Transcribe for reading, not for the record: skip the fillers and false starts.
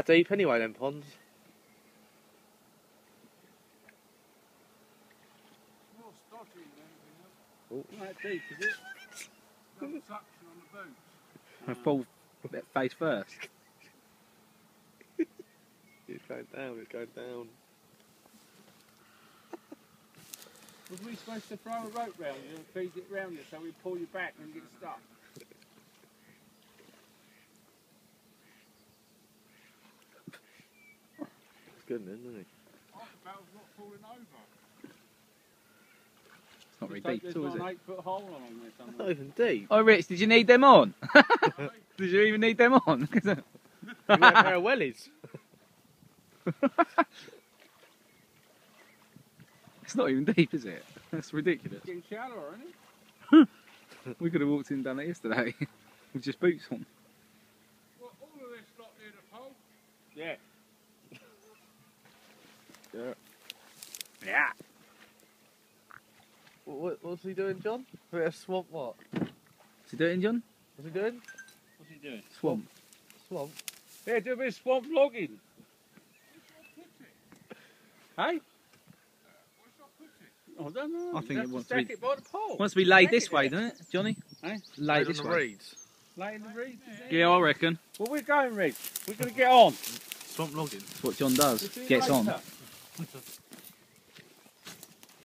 Deep anyway, them ponds. More stodgy than anything else. Oh. Not that deep, is it? Double suction on the boots. Full face first. It's going down, it's going down. Was we supposed to throw a rope round you and feed it round you so we pull you back and get stuck? It's good then, isn't it? Half the barrel's not falling over. It's not very Just hope deep there's at all, not is an it? 8-foot hole along there Not somewhere. even deep. Oh, Rich, did you need them on? Did you even need them on? You got a pair of wellies. It's not even deep, is it? That's ridiculous. It's getting shallower, isn't it? We could have walked in and done it yesterday with just boots on. Well, all of this lot near the pole. Yeah. Yeah. Yeah. What's he doing, John? A bit of swamp what? Is he doing, John? What's he doing? What's he doing? Swamp. Swamp? Yeah, do a bit of swamp logging. Hey? I don't know. I think You it have wants to to stack be- it by the pole. Wants to be laid Stack this it way, there. doesn't it, Johnny? Eh? Laid On this the way. reeds. Lay in the reeds. is it? Yeah, I reckon. Well, we're going, Reg. We're going to get on. Swamp logging. That's what John does. We'll see you Gets on. later.